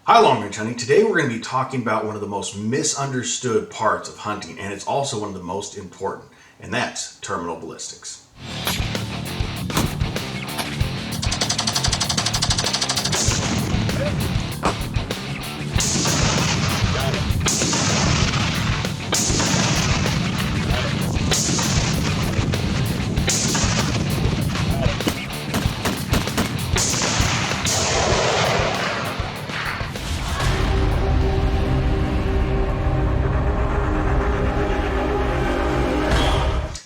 Hi, long range hunting. Today we're going to be talking about one of the most misunderstood parts of hunting, and it's also one of the most important, and that's terminal ballistics.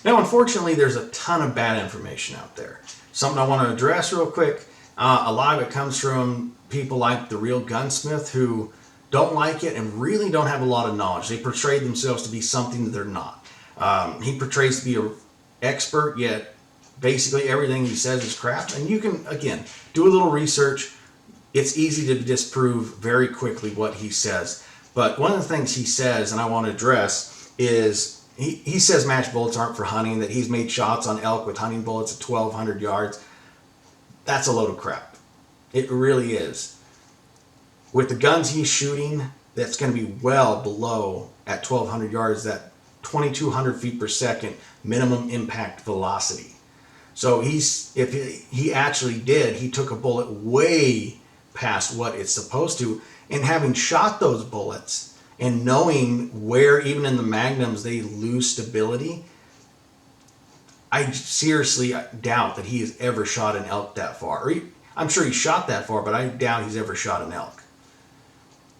Now, unfortunately, there's a ton of bad information out there. Something I want to address real quick. A lot of it comes from people like the real gunsmith who don't like it and really don't have a lot of knowledge. They portray themselves to be something that they're not. He portrays to be an expert, yet basically everything he says is crap. And you can, again, do a little research. It's easy to disprove very quickly what he says. But one of the things he says, and I want to address, is he says match bullets aren't for hunting, that he's made shots on elk with hunting bullets at 1,200 yards. That's a load of crap. It really is. With the guns he's shooting, that's going to be well below, at 1,200 yards, that 2,200 feet per second minimum impact velocity. So if he actually did, he took a bullet way past what it's supposed to, and having shot those bullets and knowing where even in the magnums they lose stability, I seriously doubt that he has ever shot an elk that far. I'm sure he shot that far, but I doubt he's ever shot an elk.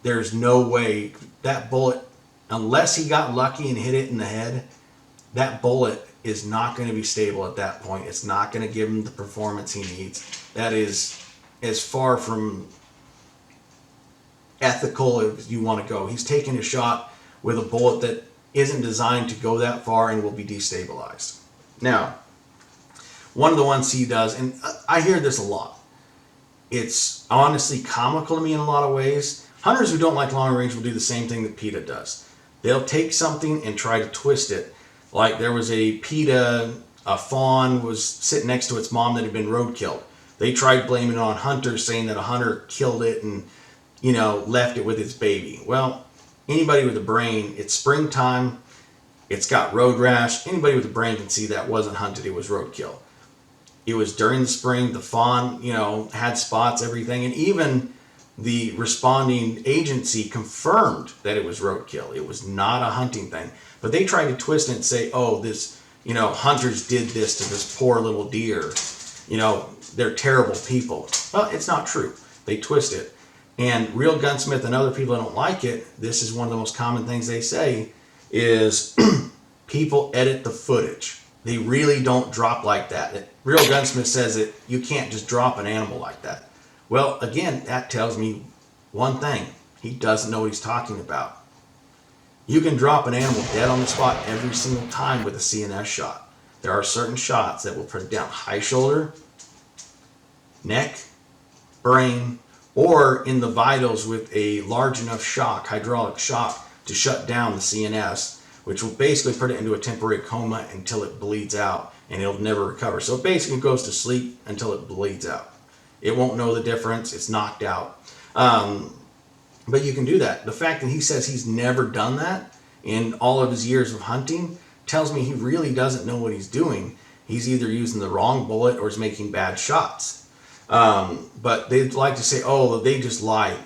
There's no way that bullet, unless he got lucky and hit it in the head, that bullet is not going to be stable at that point. It's not going to give him the performance he needs. That is as far from ethical as you want to go. He's taking a shot with a bullet that isn't designed to go that far and will be destabilized. Now, one of the ones he does, and I hear this a lot, it's honestly comical to me in a lot of ways. Hunters who don't like long range will do the same thing that PETA does. They'll take something and try to twist it. Like there was a PETA, a fawn was sitting next to its mom that had been roadkilled. They tried blaming it on hunters, saying that a hunter killed it and left it with its baby. Well, anybody with a brain, it's springtime, it's got road rash. Anybody with a brain can see that wasn't hunted, it was roadkill. It was during the spring, the fawn, had spots, everything, and even the responding agency confirmed that it was roadkill. It was not a hunting thing. But they tried to twist it and say, oh, this, hunters did this to this poor little deer. They're terrible people. Well, it's not true. They twist it. And Real Gunsmith and other people that don't like it, this is one of the most common things they say, is people edit the footage. They really don't drop like that. Real Gunsmith says that you can't just drop an animal like that. Well, again, that tells me one thing. He doesn't know what he's talking about. You can drop an animal dead on the spot every single time with a CNS shot. There are certain shots that will put it down high shoulder, neck, brain, or in the vitals with a large enough shock, hydraulic shock, to shut down the CNS, which will basically put it into a temporary coma until it bleeds out, and it'll never recover. So it basically goes to sleep until it bleeds out. It won't know the difference. It's knocked out. But you can do that. The fact that he says he's never done that in all of his years of hunting tells me he really doesn't know what he's doing. He's either using the wrong bullet or is making bad shots. But they'd like to say, oh, they just lied.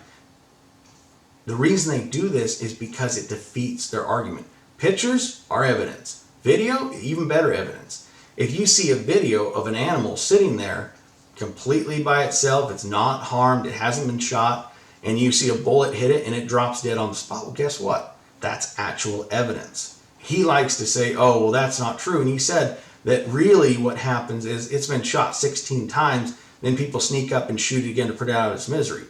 The reason they do this is because it defeats their argument. Pictures are evidence. Video, even better evidence. If you see a video of an animal sitting there completely by itself, it's not harmed, it hasn't been shot, and you see a bullet hit it and it drops dead on the spot, well, guess what? That's actual evidence. He likes to say, oh, well, that's not true. And he said that really what happens is it's been shot 16 times, then people sneak up and shoot it again to put it out of its misery.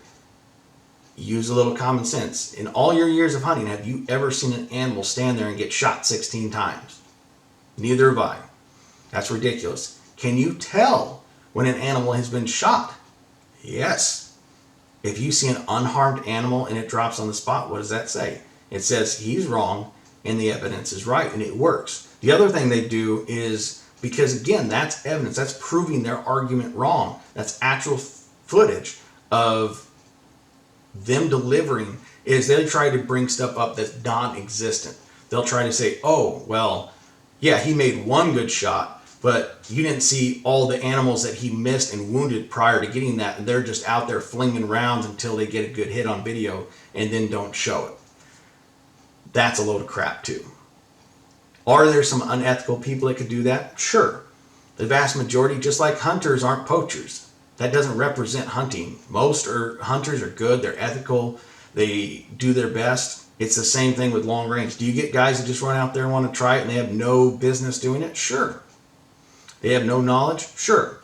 Use a little common sense. In all your years of hunting, have you ever seen an animal stand there and get shot 16 times? Neither have I. That's ridiculous. Can you tell when an animal has been shot? Yes. If you see an unharmed animal and it drops on the spot, what does that say? It says he's wrong and the evidence is right, and it works. The other thing they do is, because again, that's evidence, that's proving their argument wrong. That's actual footage of them delivering is they'll try to bring stuff up that's non-existent. They'll try to say, oh, well, yeah, he made one good shot, but you didn't see all the animals that he missed and wounded prior to getting that. And they're just out there flinging rounds until they get a good hit on video and then don't show it. That's a load of crap too. Are there some unethical people that could do that? Sure. The vast majority, just like hunters aren't poachers. That doesn't represent hunting. Most hunters are good, they're ethical, they do their best. It's the same thing with long range. Do you get guys that just run out there and want to try it and they have no business doing it? Sure. They have no knowledge? Sure.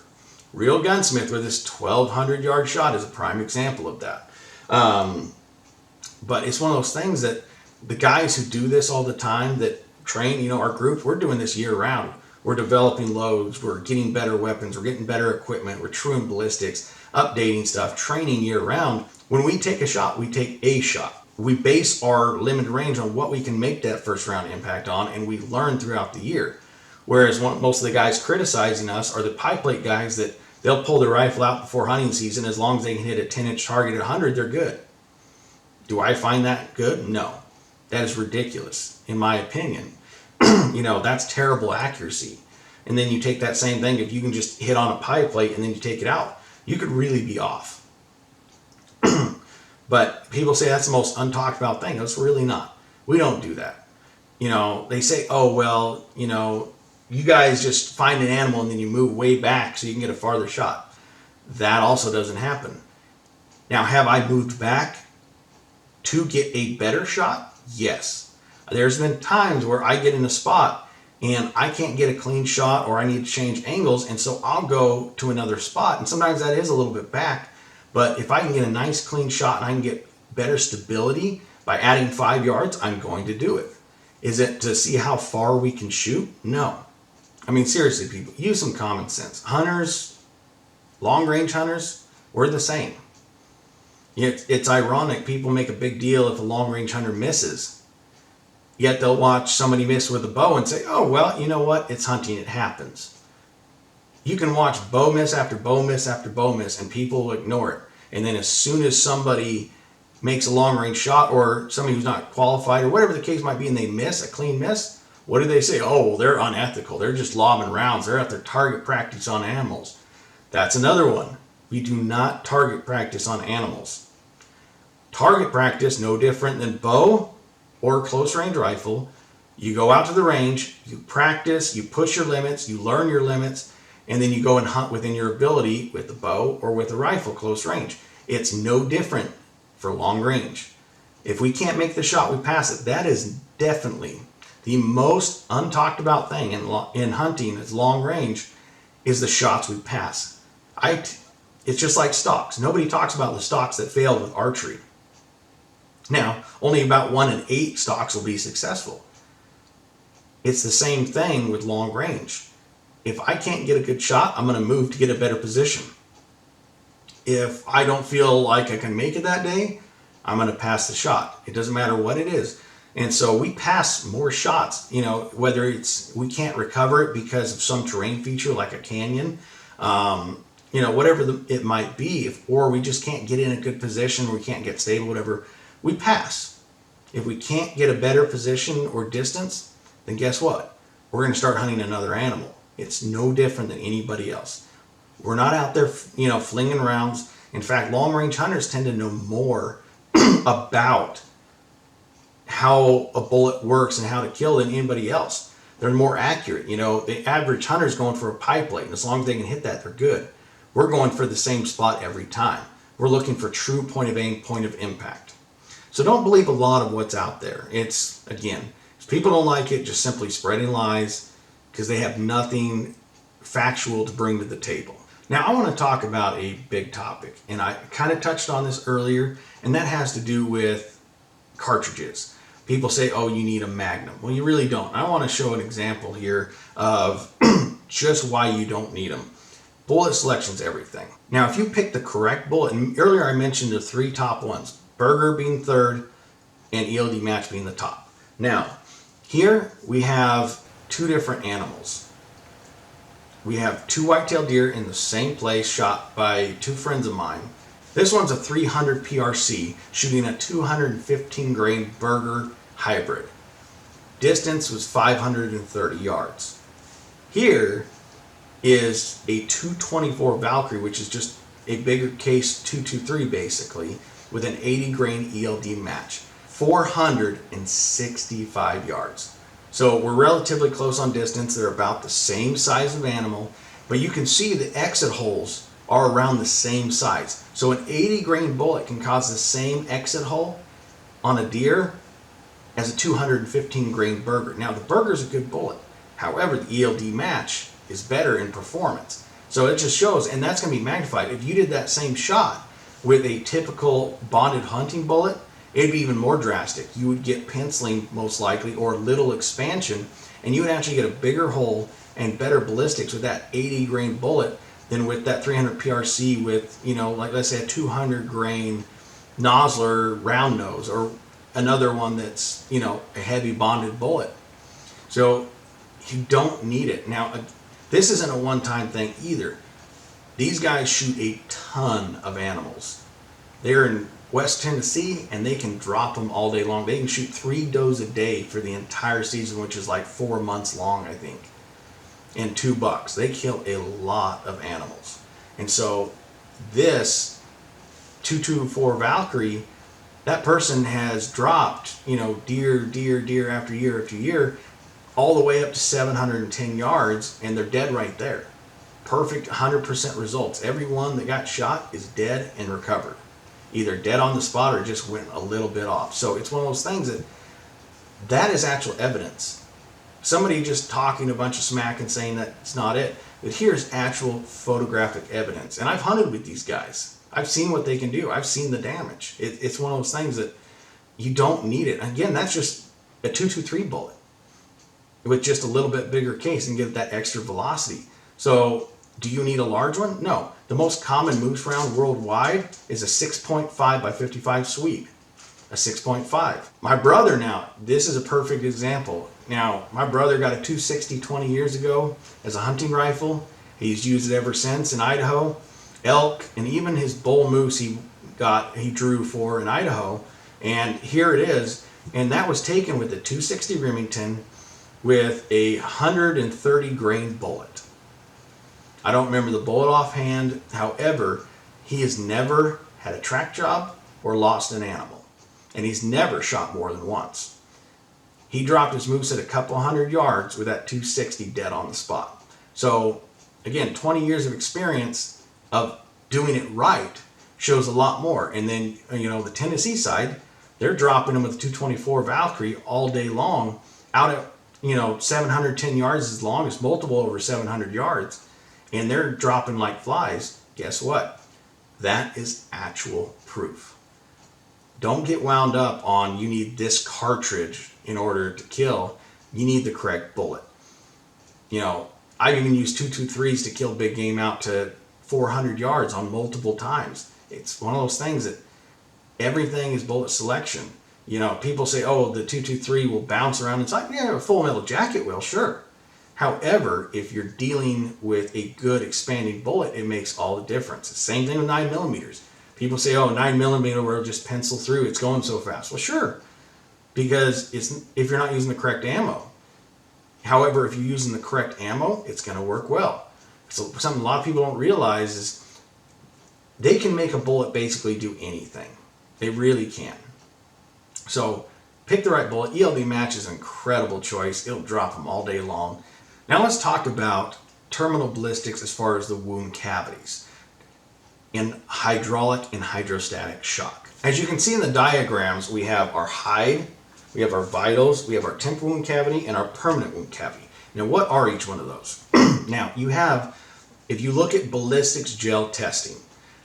Real gunsmith with this 1,200 yard shot is a prime example of that. But it's one of those things that the guys who do this all the time that train, our group, we're doing this year round. We're developing loads, we're getting better weapons, we're getting better equipment, we're truing ballistics, updating stuff, training year round. When we take a shot, we take a shot. We base our limited range on what we can make that first round impact on, and we learn throughout the year. Whereas most of the guys criticizing us are the pie plate guys that they'll pull their rifle out before hunting season. As long as they can hit a 10-inch target at 100, they're good. Do I find that good? No. That is ridiculous, in my opinion. That's terrible accuracy. And then you take that same thing, if you can just hit on a pie plate and then you take it out, you could really be off. But people say that's the most untalked about thing. It's really not. We don't do that. They say, oh, well, you guys just find an animal and then you move way back so you can get a farther shot. That also doesn't happen. Now, have I moved back to get a better shot? Yes. There's been times where I get in a spot and I can't get a clean shot or I need to change angles, and so I'll go to another spot. And sometimes that is a little bit back, but if I can get a nice clean shot and I can get better stability by adding 5 yards, I'm going to do it. Is it to see how far we can shoot? No. I mean, seriously, people, use some common sense. Hunters, long-range hunters, we're the same. It's ironic. People make a big deal if a long-range hunter misses. Yet they'll watch somebody miss with a bow and say, oh, well, you know what? It's hunting. It happens. You can watch bow miss after bow miss after bow miss, and people will ignore it. And then as soon as somebody makes a long-range shot, or somebody who's not qualified, or whatever the case might be, and they miss, a clean miss, what do they say? Oh, well, they're unethical. They're just lobbing rounds. They're at their target practice on animals. That's another one. We do not target practice on animals. Target practice, no different than bow or close range rifle. You go out to the range, you practice, you push your limits, you learn your limits, and then you go and hunt within your ability with the bow or with a rifle close range. It's no different for long range. If we can't make the shot, we pass it. That is definitely the most untalked about thing in hunting is long range, is the shots we pass. It's just like stocks. Nobody talks about the stocks that failed with archery. Now, only about 1 in 8 stocks will be successful. It's the same thing with long range. If I can't get a good shot, I'm going to move to get a better position. If I don't feel like I can make it that day, I'm going to pass the shot. It doesn't matter what it is. And so we pass more shots, whether it's we can't recover it because of some terrain feature like a canyon, whatever it might be, or we just can't get in a good position, we can't get stable, whatever. We pass. If we can't get a better position or distance, then guess what? We're going to start hunting another animal. It's no different than anybody else. We're not out there, flinging rounds. In fact, long-range hunters tend to know more about how a bullet works and how to kill than anybody else. They're more accurate. The average hunter's going for a pie plate, and as long as they can hit that, they're good. We're going for the same spot every time. We're looking for true point of aim, point of impact. So don't believe a lot of what's out there. It's, again, if people don't like it, just simply spreading lies because they have nothing factual to bring to the table. Now, I want to talk about a big topic, and I kind of touched on this earlier, and that has to do with cartridges. People say, oh, you need a Magnum. Well, you really don't. I want to show an example here of just why you don't need them. Bullet selection's everything. Now, if you pick the correct bullet, and earlier I mentioned the 3 top ones, Burger being third, and ELD match being the top. Now, here we have 2 different animals. We have 2 white-tailed deer in the same place, shot by 2 friends of mine. This one's a 300 PRC shooting a 215 grain Berger hybrid. Distance was 530 yards. Here is a 224 Valkyrie, which is just a bigger case 223 basically, with an 80 grain ELD match. 465 yards. So we're relatively close on distance. They're about the same size of animal, but you can see the exit holes are around the same size. So an 80 grain bullet can cause the same exit hole on a deer as a 215 grain Berger. Now the Berger is a good bullet. However, the ELD match is better in performance. So it just shows, and that's going to be magnified. If you did that same shot with a typical bonded hunting bullet, it'd be even more drastic. You would get penciling most likely, or little expansion, and you would actually get a bigger hole and better ballistics with that 80 grain bullet than with that 300 PRC with, you know, like let's say a 200 grain Nosler round nose, or another one that's, you know, a heavy bonded bullet. So you don't need it. Now, this isn't a one-time thing either. These guys shoot a ton of animals. They're in West Tennessee, and they can drop them all day long. They can shoot 3 does a day for the entire season, which is like 4 months long, I think, and 2 bucks. They kill a lot of animals. And so this 224 Valkyrie, that person has dropped, you know, deer after year after year, all the way up to 710 yards, and they're dead right there. Perfect 100% results. Every one that got shot is dead and recovered. Either dead on the spot or just went a little bit off. So it's one of those things that is actual evidence. Somebody just talking a bunch of smack and saying that it's not it. But here's actual photographic evidence. And I've hunted with these guys. I've seen what they can do. I've seen the damage. It's one of those things that you don't need it. Again, that's just a 223 bullet with just a little bit bigger case and give that extra velocity. So do you need a large one? No. The most common moose round worldwide is a 6.5 by 55 sweep. A 6.5. My brother, now, this is a perfect example. Now, my brother got a 260 20 years ago as a hunting rifle. He's used it ever since in Idaho. Elk, and even his bull moose he drew for in Idaho. And here it is. And that was taken with a 260 Remington with a 130 grain bullet. I don't remember the bullet offhand. However, he has never had a track job or lost an animal. And he's never shot more than once. He dropped his moose at a couple hundred yards with that 260 dead on the spot. So again, 20 years of experience of doing it right shows a lot more. And then, you know, the Tennessee side, they're dropping them with a 224 Valkyrie all day long out at, you know, 710 yards as long as multiple over 700 yards. And they're dropping like flies. Guess what? That is actual proof. Don't get wound up on you need this cartridge in order to kill. You need the correct bullet. You know, I've even used 223s to kill big game out to 400 yards on multiple times. It's one of those things that everything is bullet selection. You know, people say, oh, the 223 will bounce around. It's like, yeah, a full metal jacket will, sure. However, if you're dealing with a good expanding bullet, it makes all the difference. Same thing with 9mm. People say, oh, 9mm will just pencil through. It's going so fast. Well, sure, because if you're not using the correct ammo. However, if you're using the correct ammo, it's going to work well. So something a lot of people don't realize is they can make a bullet basically do anything. They really can. So pick the right bullet. ELD match is an incredible choice. It'll drop them all day long. Now let's talk about terminal ballistics as far as the wound cavities in hydraulic and hydrostatic shock. As you can see in the diagrams, we have our hide, we have our vitals, we have our temporal wound cavity, and our permanent wound cavity. Now what are each one of those? Now you have, if you look at ballistics gel testing,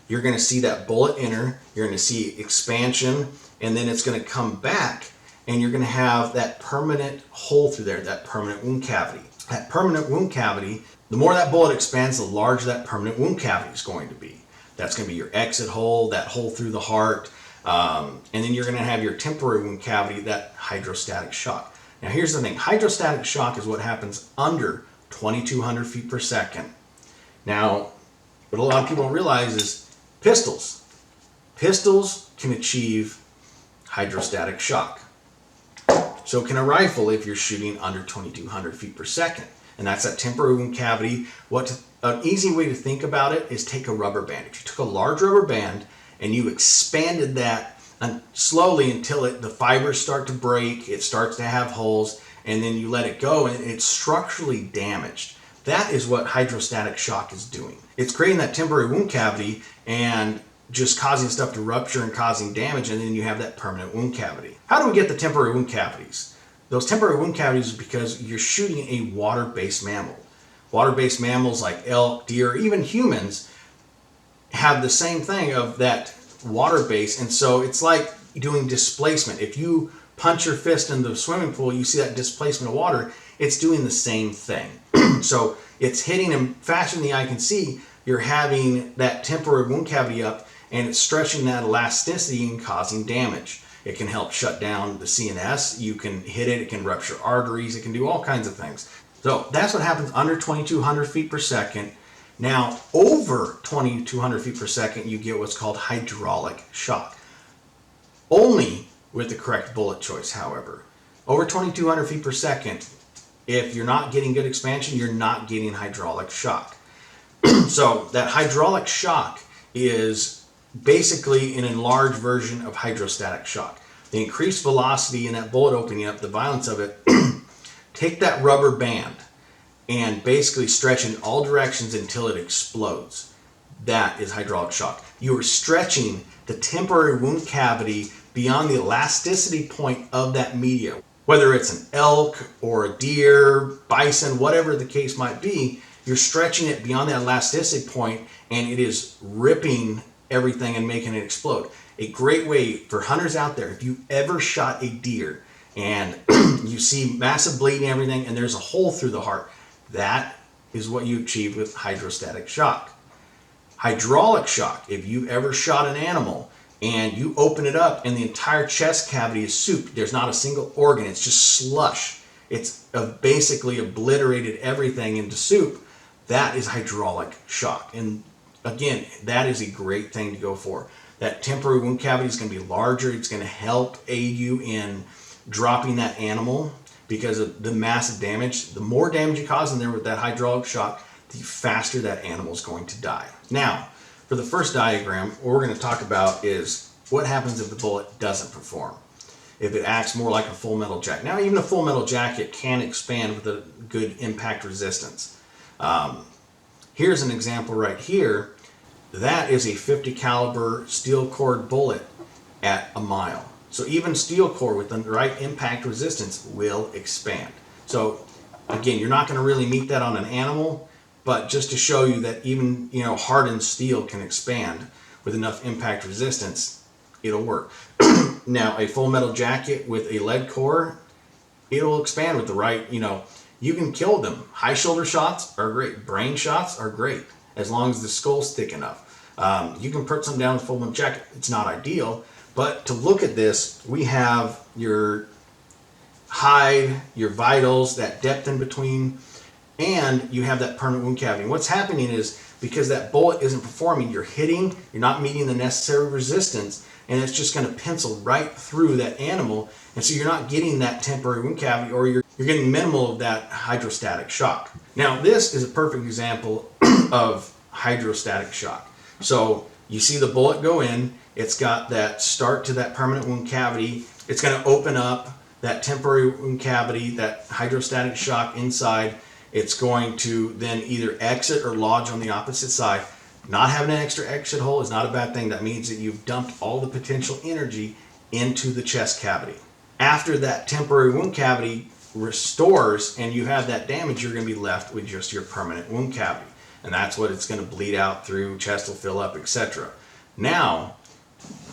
you're going to see that bullet enter, you're going to see expansion, and then it's going to come back, and you're going to have that permanent hole through there, that permanent wound cavity. That permanent wound cavity, the more that bullet expands, the larger that permanent wound cavity is going to be. That's going to be your exit hole, that hole through the heart, and then you're going to have your temporary wound cavity, that hydrostatic shock. Now here's the thing, hydrostatic shock is what happens under 2,200 feet per second. Now, what a lot of people don't realize is pistols. Pistols can achieve hydrostatic shock. So can a rifle if you're shooting under 2,200 feet per second. And that's that temporary wound cavity. An easy way to think about it is take a rubber band. If you took a large rubber band and you expanded that slowly until the fibers start to break, it starts to have holes, and then you let it go and it's structurally damaged. That is what hydrostatic shock is doing. It's creating that temporary wound cavity and just causing stuff to rupture and causing damage, and then you have that permanent wound cavity. How do we get the temporary wound cavities? Those temporary wound cavities are because you're shooting a water-based mammal. Water-based mammals like elk, deer, even humans have the same thing of that water base, and so it's like doing displacement. If you punch your fist in the swimming pool, you see that displacement of water, it's doing the same thing. So it's hitting them faster than the eye can see. You're having that temporary wound cavity up, and it's stretching that elasticity and causing damage. It can help shut down the CNS. You can hit it, it can rupture arteries, it can do all kinds of things. So that's what happens under 2,200 feet per second. Now, over 2,200 feet per second, you get what's called hydraulic shock. Only with the correct bullet choice, however. Over 2,200 feet per second, if you're not getting good expansion, you're not getting hydraulic shock. So that hydraulic shock is basically an enlarged version of hydrostatic shock. The increased velocity in that bullet opening up, the violence of it, take that rubber band and basically stretch in all directions until it explodes. That is hydraulic shock. You are stretching the temporary wound cavity beyond the elasticity point of that media. Whether it's an elk or a deer, bison, whatever the case might be, you're stretching it beyond that elasticity point, and it is ripping everything and making it explode. A great way for hunters out there, if you ever shot a deer and you see massive bleeding and everything, and there's a hole through the heart, that is what you achieve with hydrostatic shock. Hydraulic shock, if you ever shot an animal and you open it up and the entire chest cavity is soup, there's not a single organ, it's just slush. It's basically obliterated everything into soup. That is hydraulic shock. And again, that is a great thing to go for. That temporary wound cavity is going to be larger. It's going to help aid you in dropping that animal because of the massive damage. The more damage you cause in there with that hydraulic shock, the faster that animal is going to die. Now, for the first diagram, what we're going to talk about is what happens if the bullet doesn't perform. If it acts more like a full metal jacket. Now, even a full metal jacket can expand with a good impact resistance. Here's an example right here. That is a 50 caliber steel cord bullet at a mile. So even steel core with the right impact resistance will expand. So again, you're not going to really meet that on an animal, but just to show you that even hardened steel can expand with enough impact resistance, it'll work. Now, a full metal jacket with a lead core, it'll expand with the right, you can kill them. High shoulder shots are great. Brain shots are great as long as the skull's thick enough. You can put some down with full metal jacket. It's not ideal, but to look at this, we have your hide, your vitals, that depth in between, and you have that permanent wound cavity. And what's happening is because that bullet isn't performing, you're not meeting the necessary resistance, and it's just going to pencil right through that animal, and so you're not getting that temporary wound cavity, or you're getting minimal of that hydrostatic shock. Now, this is a perfect example of hydrostatic shock. So you see the bullet go in, it's got that start to that permanent wound cavity, it's going to open up that temporary wound cavity, that hydrostatic shock inside. It's going to then either exit or lodge on the opposite side. Not having an extra exit hole is not a bad thing. That means that you've dumped all the potential energy into the chest cavity. After that temporary wound cavity restores and you have that damage, you're going to be left with just your permanent wound cavity. And that's what it's going to bleed out through, chest will fill up, etc. Now,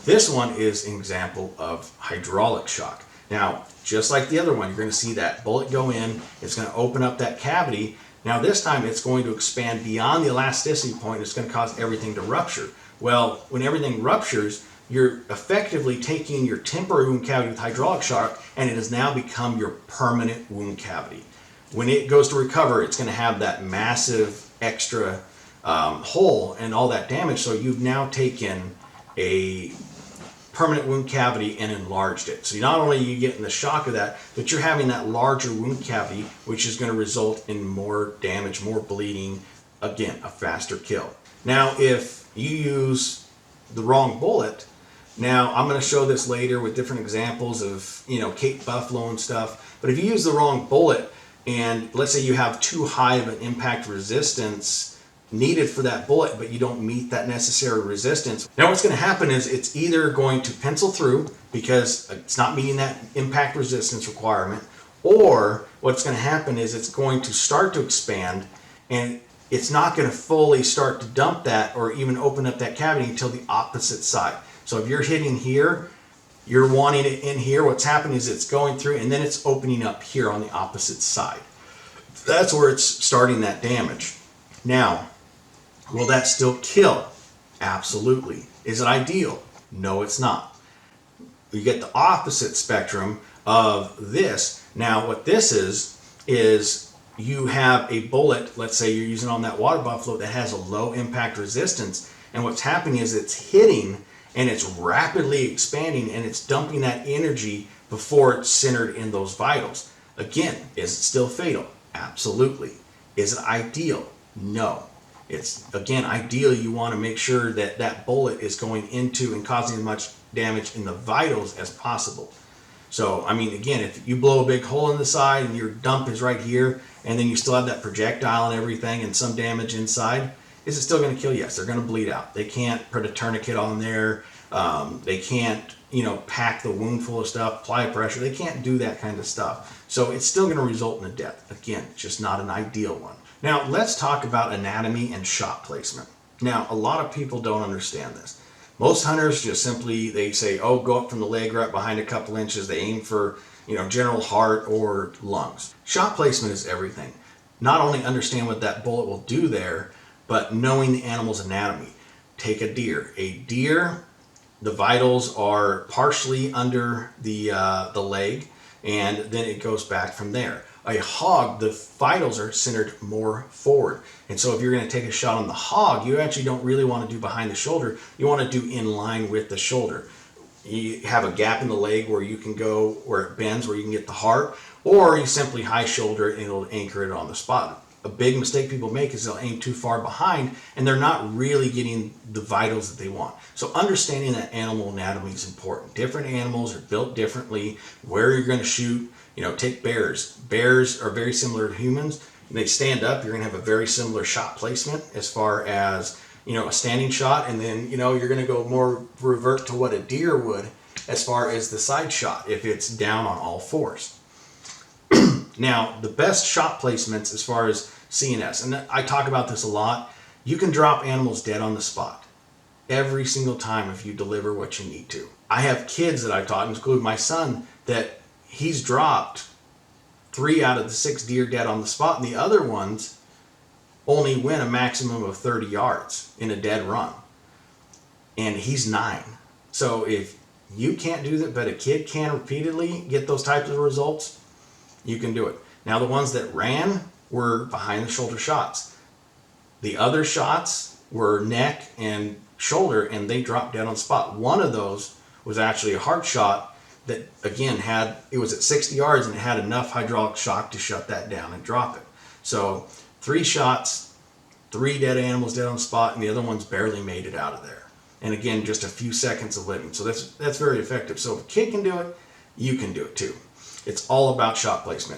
this one is an example of hydraulic shock. Now, just like the other one, you're going to see that bullet go in, it's going to open up that cavity. Now this time it's going to expand beyond the elasticity point, it's going to cause everything to rupture. Well, when everything ruptures, you're effectively taking your temporary wound cavity with hydraulic shock, and it has now become your permanent wound cavity. When it goes to recover, it's going to have that massive extra hole and all that damage, so you've now taken a permanent wound cavity and enlarged it. So not only are you getting the shock of that, but you're having that larger wound cavity, which is going to result in more damage, more bleeding, again, a faster kill. Now, if you use the wrong bullet, now I'm going to show this later with different examples of, Cape Buffalo and stuff, but if you use the wrong bullet, and let's say you have too high of an impact resistance needed for that bullet, but you don't meet that necessary resistance. Now what's going to happen is it's either going to pencil through because it's not meeting that impact resistance requirement, or what's going to happen is it's going to start to expand and it's not going to fully start to dump that or even open up that cavity until the opposite side. So if you're hitting here, you're wanting it in here, what's happening is it's going through and then it's opening up here on the opposite side. That's where it's starting that damage. Now, will that still kill? Absolutely. Is it ideal? No, it's not. You get the opposite spectrum of this. Now, what this is you have a bullet, let's say you're using on that water buffalo that has a low impact resistance, and what's happening is it's hitting and it's rapidly expanding and it's dumping that energy before it's centered in those vitals. Again, is it still fatal? Absolutely. Is it ideal? No. It's, again, ideally you want to make sure that that bullet is going into and causing as much damage in the vitals as possible. So, I mean, again, if you blow a big hole in the side and your dump is right here, and then you still have that projectile and everything and some damage inside, is it still going to kill? Yes, they're going to bleed out. They can't put a tourniquet on there. They can't, pack the wound full of stuff, apply pressure. They can't do that kind of stuff. So it's still going to result in a death. Again, just not an ideal one. Now, let's talk about anatomy and shot placement. Now, a lot of people don't understand this. Most hunters just simply, they say, oh, go up from the leg right behind a couple inches. They aim for, general heart or lungs. Shot placement is everything. Not only understand what that bullet will do there, but knowing the animal's anatomy. Take a deer. A deer, the vitals are partially under the leg, and then it goes back from there. A hog, the vitals are centered more forward. And so if you're going to take a shot on the hog, you actually don't really want to do behind the shoulder. You want to do in line with the shoulder. You have a gap in the leg where you can go, where it bends, where you can get the heart, or you simply high shoulder it and it'll anchor it on the spot. A big mistake people make is they'll aim too far behind and they're not really getting the vitals that they want. So understanding that animal anatomy is important. Different animals are built differently, where you're going to shoot. Take bears. Bears are very similar to humans. When they stand up, you're going to have a very similar shot placement as far as, a standing shot. And then, you're going to go more revert to what a deer would as far as the side shot if it's down on all fours. Now, the best shot placements as far as CNS, and I talk about this a lot, you can drop animals dead on the spot every single time if you deliver what you need to. I have kids that I've taught, including my son, that he's dropped 3 out of the 6 deer dead on the spot, and the other ones only win a maximum of 30 yards in a dead run. And he's 9. So if you can't do that, but a kid can repeatedly get those types of results, you can do it. Now, the ones that ran were behind the shoulder shots. The other shots were neck and shoulder, and they dropped dead on the spot. One of those was actually a heart shot that, again, it was at 60 yards and it had enough hydraulic shock to shut that down and drop it. So 3 shots, 3 dead animals dead on the spot, and the other ones barely made it out of there. And again, just a few seconds of living. So that's very effective. So if a kid can do it, you can do it too. It's all about shot placement.